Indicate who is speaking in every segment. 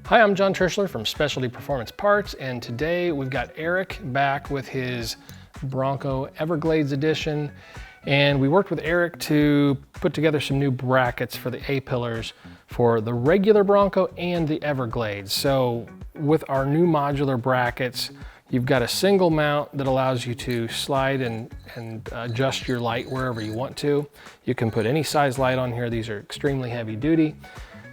Speaker 1: Hi, I'm John Terschler from Specialty Performance Parts, and today we've got Eric back with his Bronco Everglades Edition. And we worked with Eric to put together some new brackets for the A-pillars for the regular Bronco and the Everglades. So with our new modular brackets, you've got a single mount that allows you to slide and adjust your light wherever you want to. You can put any size light on here. These are extremely heavy duty.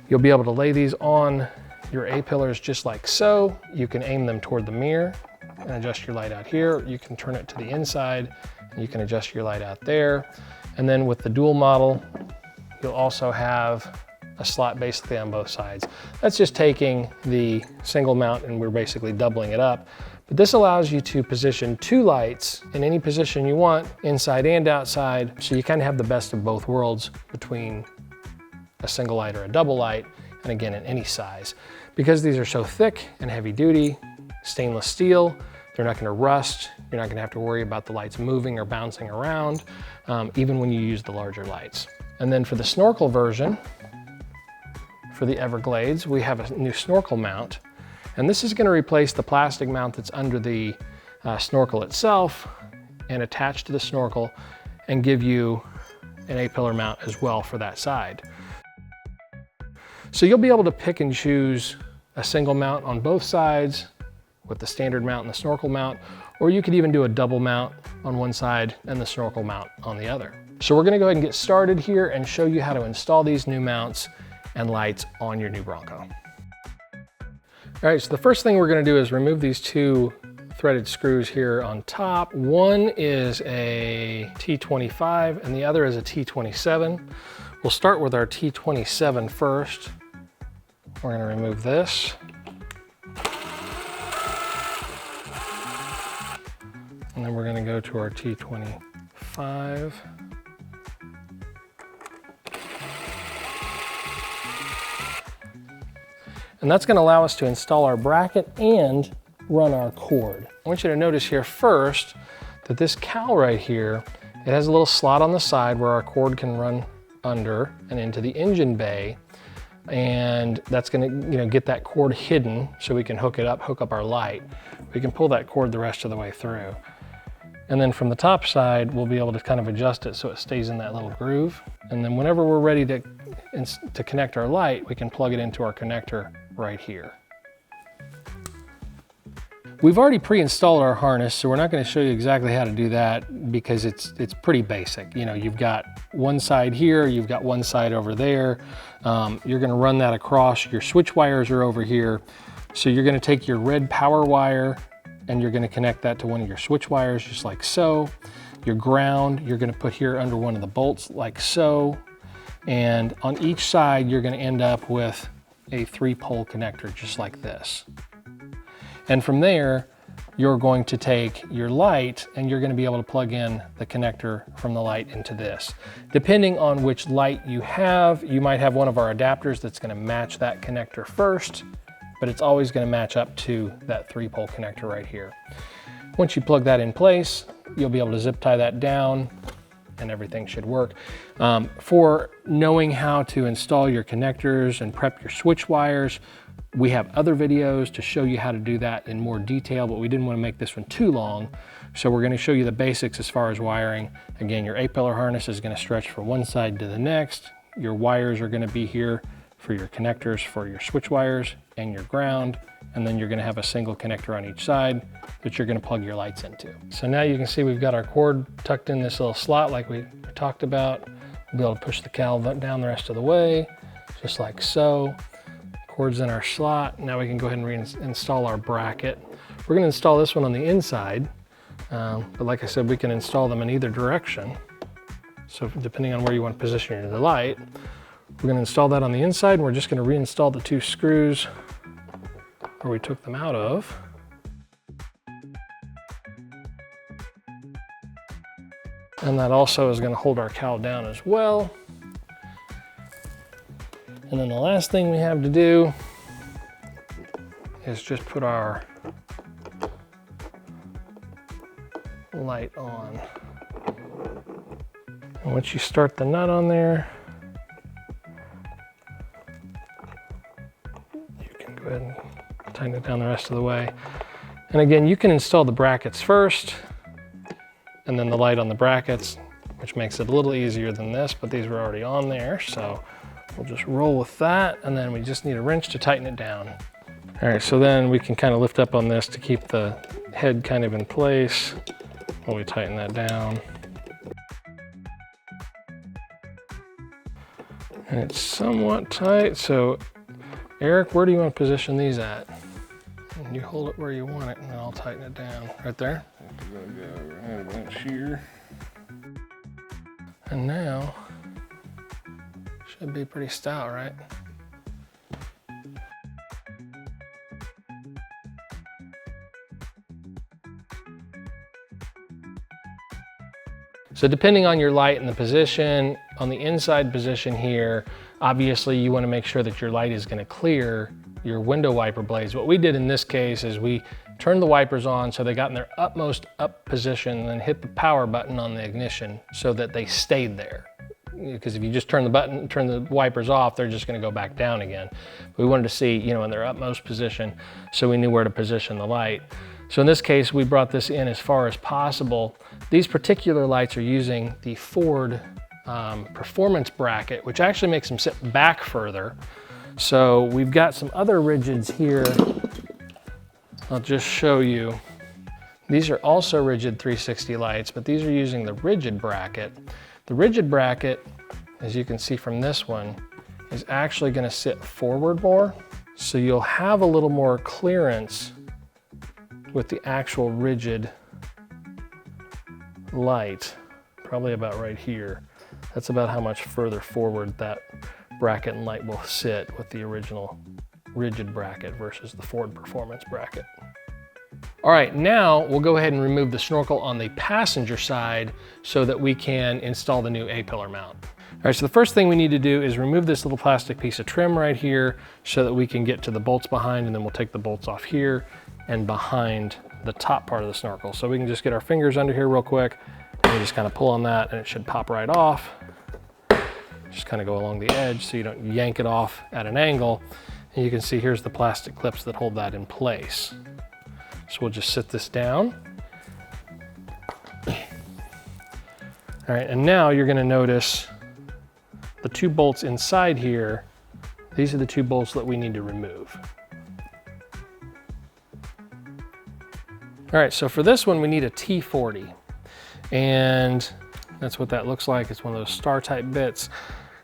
Speaker 1: You'll be able to lay these on your A-pillars just like so. You can aim them toward the mirror and adjust your light out here. You can turn it to the inside and you can adjust your light out there. And then with the dual model, you'll also have a slot basically on both sides. That's just taking the single mount and we're basically doubling it up. But this allows you to position two lights in any position you want, inside and outside. So you kind of have the best of both worlds between a single light or a double light, and again, in any size. Because these are so thick and heavy duty, stainless steel, they're not gonna rust. You're not gonna have to worry about the lights moving or bouncing around, even when you use the larger lights. And then for the Snorkel version, for the Everglades, we have a new Snorkel mount. And this is gonna replace the plastic mount that's under the Snorkel itself and attached to the Snorkel and give you an A-pillar mount as well for that side. So you'll be able to pick and choose a single mount on both sides with the standard mount and the Snorkel mount, or you could even do a double mount on one side and the Snorkel mount on the other. So we're gonna go ahead and get started here and show you how to install these new mounts and lights on your new Bronco. All right, so the first thing we're gonna do is remove these two threaded screws here on top. One is a T25 and the other is a T27. We'll start with our T27 first. We're gonna remove this. And then we're gonna go to our T25. And that's gonna allow us to install our bracket and run our cord. I want you to notice here first that this cowl right here, it has a little slot on the side where our cord can run under and into the engine bay. And that's gonna get that cord hidden so we can hook up our light. We can pull that cord the rest of the way through. And then from the top side, we'll be able to kind of adjust it so it stays in that little groove. And then whenever we're ready to connect our light, we can plug it into our connector right here. We've already pre-installed our harness, so we're not going to show you exactly how to do that because it's pretty basic. You know, you've got one side here, you've got one side over there. You're going to run that across. Your switch wires are over here. So you're going to take your red power wire and you're going to connect that to one of your switch wires just like so. Your ground, you're going to put here under one of the bolts like so. And on each side, you're going to end up with a 3-pole connector just like this. And from there, you're going to take your light and you're going to be able to plug in the connector from the light into this. Depending on which light you have, you might have one of our adapters that's going to match that connector first, but it's always going to match up to that 3-pole connector right here. Once you plug that in place, you'll be able to zip tie that down and everything should work. For knowing how to install your connectors and prep your switch wires, we have other videos to show you how to do that in more detail, but we didn't want to make this one too long. So we're going to show you the basics as far as wiring. Again, your A-pillar harness is going to stretch from one side to the next. Your wires are going to be here for your connectors for your switch wires and your ground. And then you're going to have a single connector on each side that you're going to plug your lights into. So now you can see we've got our cord tucked in this little slot like we talked about. We'll be able to push the cowl down the rest of the way, just like so. Cord's in our slot. Now we can go ahead and reinstall our bracket. We're gonna install this one on the inside, but like I said, we can install them in either direction. So depending on where you want to position the light, we're gonna install that on the inside, and we're just gonna reinstall the two screws where we took them out of. And that also is gonna hold our cowl down as well. And then the last thing we have to do is just put our light on. And once you start the nut on there, you can go ahead and tighten it down the rest of the way. And again, you can install the brackets first and then the light on the brackets, which makes it a little easier than this, but these were already on there. So we'll just roll with that. And then we just need a wrench to tighten it down. All right, so then we can kind of lift up on this to keep the head kind of in place while we tighten that down. And it's somewhat tight, so Eric, where do you want to position these at? And you hold it where you want it, and then I'll tighten it down. Right there?
Speaker 2: Go right about here.
Speaker 1: And now, should be pretty stout, right? So depending on your light and the position, on the inside position here, obviously you want to make sure that your light is going to clear your window wiper blades. What we did in this case is we turned the wipers on so they got in their utmost up position and then hit the power button on the ignition so that they stayed there. Because if you just turn the wipers off, they're just going to go back down again. We wanted to see, you know, in their utmost position so we knew where to position the light. So in this case, we brought this in as far as possible. These particular lights are using the Ford performance bracket, which actually makes them sit back further. So we've got some other rigids here. I'll just show you. These are also rigid 360 lights, but these are using the rigid bracket. The rigid bracket, as you can see from this one, is actually going to sit forward more. So you'll have a little more clearance with the actual rigid light, probably about right here. That's about how much further forward that bracket and light will sit with the original rigid bracket versus the Ford performance bracket. All right, now we'll go ahead and remove the snorkel on the passenger side so that we can install the new A-pillar mount. All right, so the first thing we need to do is remove this little plastic piece of trim right here so that we can get to the bolts behind, and then we'll take the bolts off here and behind the top part of the snorkel. So we can just get our fingers under here real quick and we just kind of pull on that and it should pop right off. Just kind of go along the edge so you don't yank it off at an angle. And you can see here's the plastic clips that hold that in place. So we'll just sit this down. All right, and now you're going to notice the two bolts inside here. These are the two bolts that we need to remove. All right, so for this one, we need a T40. And that's what that looks like. It's one of those star type bits.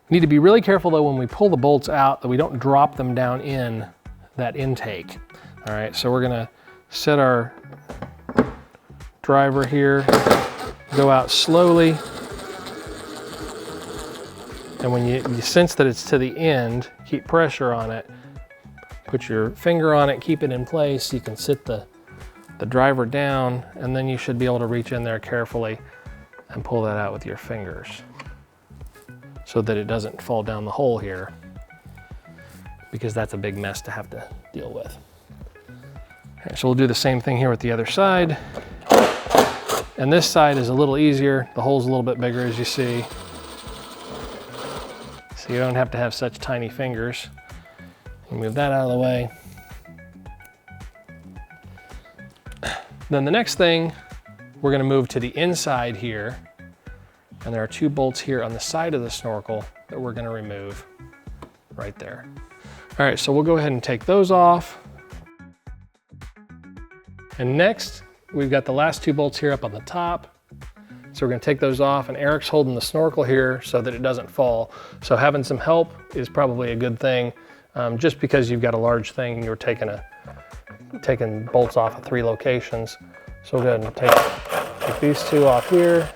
Speaker 1: Need to be really careful though when we pull the bolts out that we don't drop them down in that intake. All right, so we're gonna set our driver here, go out slowly. And when you sense that it's to the end, keep pressure on it. Put your finger on it, keep it in place. You can sit the driver down, and then you should be able to reach in there carefully and pull that out with your fingers so that it doesn't fall down the hole here, because that's a big mess to have to deal with. Okay, so we'll do the same thing here with the other side. And this side is a little easier. The hole's a little bit bigger, as you see. So you don't have to have such tiny fingers. You move that out of the way. Then the next thing, we're gonna move to the inside here. And there are two bolts here on the side of the snorkel that we're gonna remove right there. All right, so we'll go ahead and take those off. And next, we've got the last two bolts here up on the top. So we're gonna take those off, and Eric's holding the snorkel here so that it doesn't fall. So having some help is probably a good thing, just because you've got a large thing and you're taking bolts off of 3 locations. So we'll go ahead and take these two off here.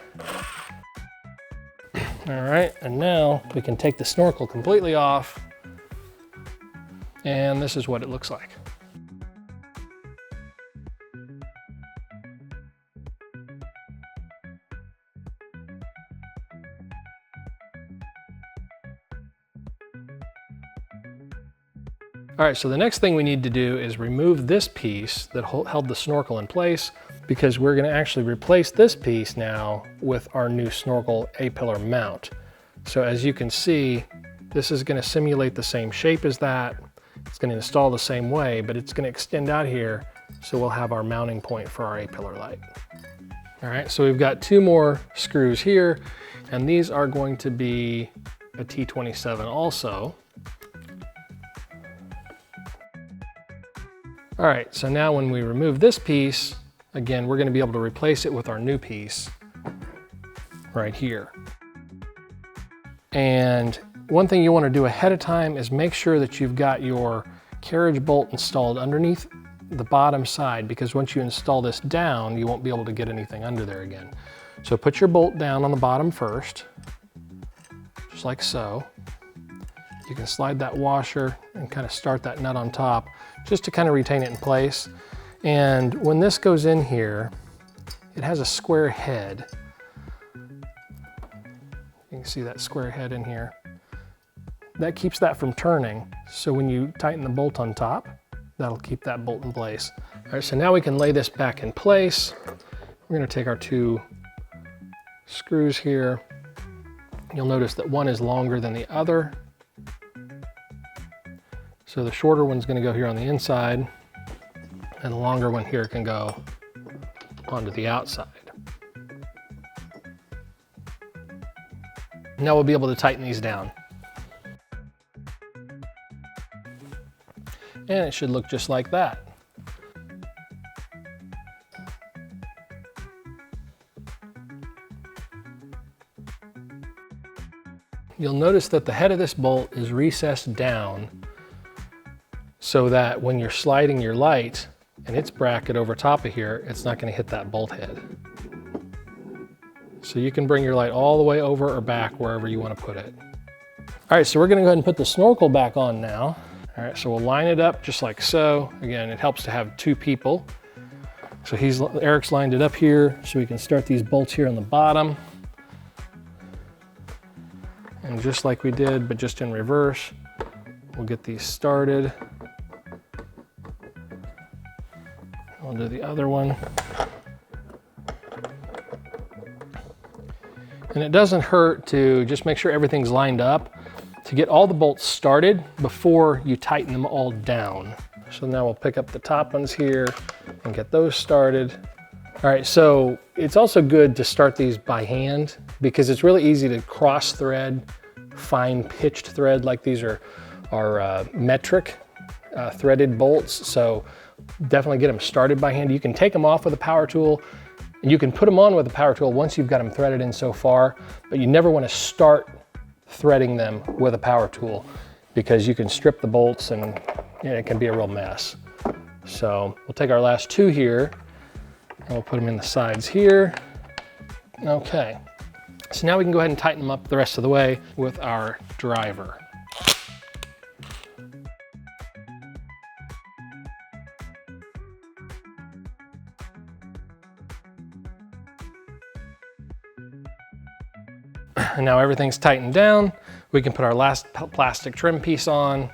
Speaker 1: All right, and now we can take the snorkel completely off, and this is what it looks like. All right, so the next thing we need to do is remove this piece that held the snorkel in place, because we're gonna actually replace this piece now with our new snorkel A-pillar mount. So as you can see, this is gonna simulate the same shape as that. It's going to install the same way, but it's going to extend out here, so we'll have our mounting point for our A-pillar light. All right, so we've got 2 more screws here, and these are going to be a T27 also. All right, so now when we remove this piece, again, we're going to be able to replace it with our new piece right here. And one thing you want to do ahead of time is make sure that you've got your carriage bolt installed underneath the bottom side, because once you install this down, you won't be able to get anything under there again. So put your bolt down on the bottom first, just like so. You can slide that washer and kind of start that nut on top just to kind of retain it in place. And when this goes in here, it has a square head. You can see that square head in here. That keeps that from turning. So when you tighten the bolt on top, that'll keep that bolt in place. All right, so now we can lay this back in place. We're gonna take our 2 screws here. You'll notice that one is longer than the other. So the shorter one's gonna go here on the inside, and the longer one here can go onto the outside. Now we'll be able to tighten these down. And it should look just like that. You'll notice that the head of this bolt is recessed down so that when you're sliding your light and its bracket over top of here, it's not going to hit that bolt head. So you can bring your light all the way over or back wherever you want to put it. All right, so we're going to go ahead and put the snorkel back on now. All right, so we'll line it up just like so. Again, it helps to have 2 people. So Eric's lined it up here, so we can start these bolts here on the bottom. And just like we did, but just in reverse, we'll get these started. We'll do the other one. And it doesn't hurt to just make sure everything's lined up to get all the bolts started before you tighten them all down. So now we'll pick up the top ones here and get those started. All right, so it's also good to start these by hand because it's really easy to cross thread, fine pitched thread, like these are metric threaded bolts. So definitely get them started by hand. You can take them off with a power tool and you can put them on with a power tool once you've got them threaded in so far, but you never want to start threading them with a power tool because you can strip the bolts and it can be a real mess. So we'll take our last 2 here and we'll put them in the sides here. Okay, so now we can go ahead and tighten them up the rest of the way with our driver. And now everything's tightened down. We can put our last plastic trim piece on.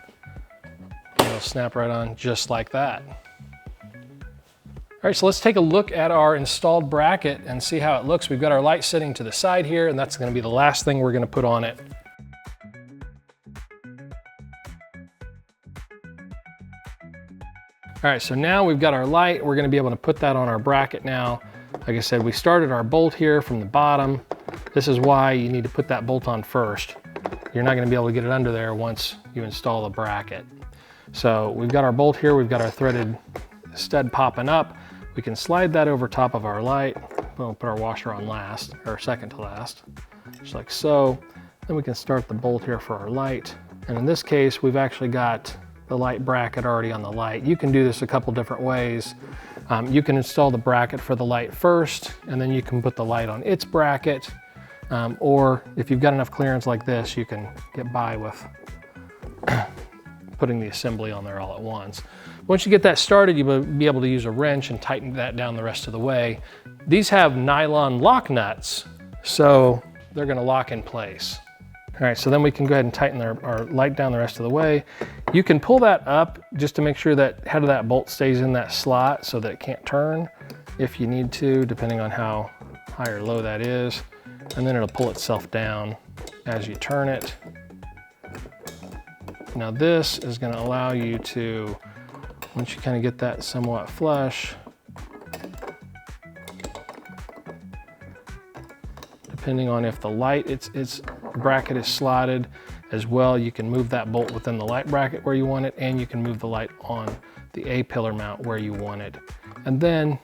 Speaker 1: It'll snap right on just like that. All right, so let's take a look at our installed bracket and see how it looks. We've got our light sitting to the side here, and that's gonna be the last thing we're gonna put on it. All right, so now we've got our light. We're gonna be able to put that on our bracket now. Like I said, we started our bolt here from the bottom. This is why you need to put that bolt on first. You're not gonna be able to get it under there once you install the bracket. So we've got our bolt here, we've got our threaded stud popping up. We can slide that over top of our light. We'll put our washer on last, or second to last, just like so. Then we can start the bolt here for our light. And in this case, we've actually got the light bracket already on the light. You can do this a couple different ways. You can install the bracket for the light first, and then you can put the light on its bracket. Or if you've got enough clearance like this, you can get by with putting the assembly on there all at once. Once you get that started, you'll be able to use a wrench and tighten that down the rest of the way. These have nylon lock nuts, so they're gonna lock in place. All right, so then we can go ahead and tighten our light down the rest of the way. You can pull that up just to make sure that head of that bolt stays in that slot so that it can't turn if you need to, depending on how high or low that is. And then it'll pull itself down as you turn it. Now this is going to allow you to, once you kind of get that somewhat flush, depending on if the light its bracket is slotted as well, you can move that bolt within the light bracket where you want it, and you can move the light on the A-pillar mount where you want it. And then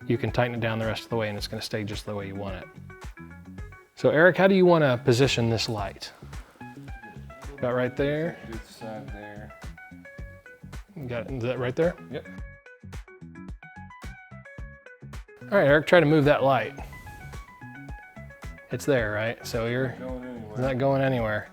Speaker 1: you can tighten it down the rest of the way and it's going to stay just the way you want it. So Eric, how do you want to position this light? About right there?
Speaker 2: Do the side there.
Speaker 1: You got it, is that right there?
Speaker 2: Yep.
Speaker 1: All right, Eric, try to move that light. It's there, right? So it's not going anywhere.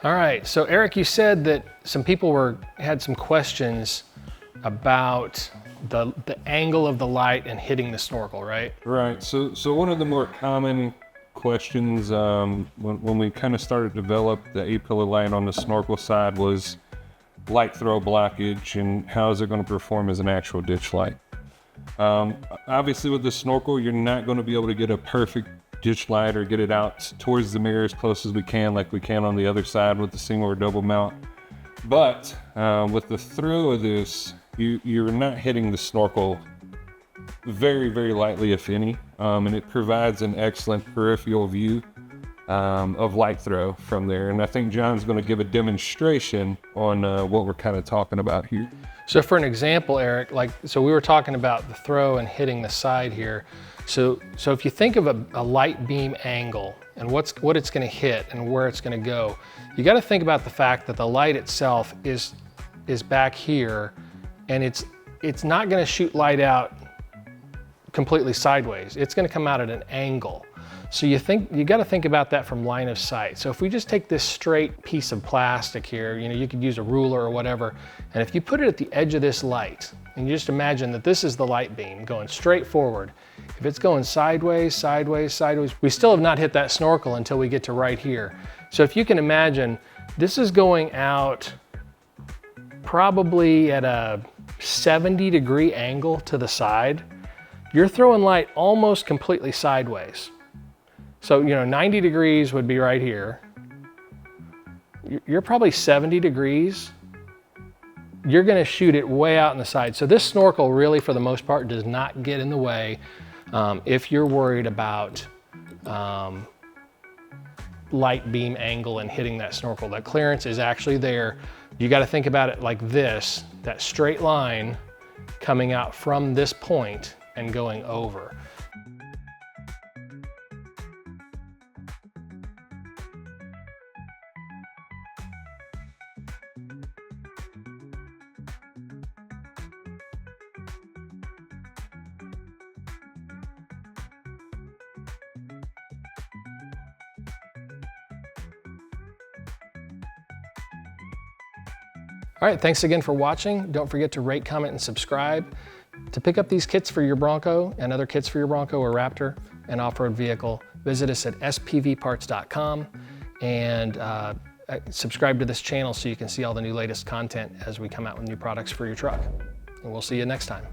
Speaker 1: All right, so Eric, you said that some people had some questions about the angle of the light and hitting the snorkel, right?
Speaker 2: Right. So one of the more common questions when we kind of started to develop the A-pillar light on the snorkel side was light throw blockage and how is it going to perform as an actual ditch light. Obviously with the snorkel, you're not going to be able to get a perfect ditch light or get it out towards the mirror as close as we can, like we can on the other side with the single or double mount. But with the throw of this, you're not hitting the snorkel very, very lightly, if any, and it provides an excellent peripheral view of light throw from there. And I think John's going to give a demonstration on what we're kind of talking about here.
Speaker 1: So for an example, Eric, so we were talking about the throw and hitting the side here. So if you think of a light beam angle and what it's going to hit and where it's going to go, you got to think about the fact that the light itself is back here, and it's not going to shoot light out completely sideways. It's going to come out at an angle. So you got to think about that from line of sight. So if we just take this straight piece of plastic here, you could use a ruler or whatever, and if you put it at the edge of this light, and you just imagine that this is the light beam going straight forward. If it's going sideways, sideways, sideways, we still have not hit that snorkel until we get to right here. So if you can imagine, this is going out probably at a 70-degree angle to the side. You're throwing light almost completely sideways. So, 90 degrees would be right here. You're probably 70 degrees. You're going to shoot it way out in the side. So this snorkel really, for the most part, does not get in the way if you're worried about light beam angle and hitting that snorkel. That clearance is actually there. You got to think about it like this, that straight line coming out from this point and going over. All right, thanks again for watching. Don't forget to rate, comment, and subscribe. To pick up these kits for your Bronco and other kits for your Bronco or Raptor and off-road vehicle, visit us at spvparts.com and subscribe to this channel so you can see all the latest content as we come out with new products for your truck. And we'll see you next time.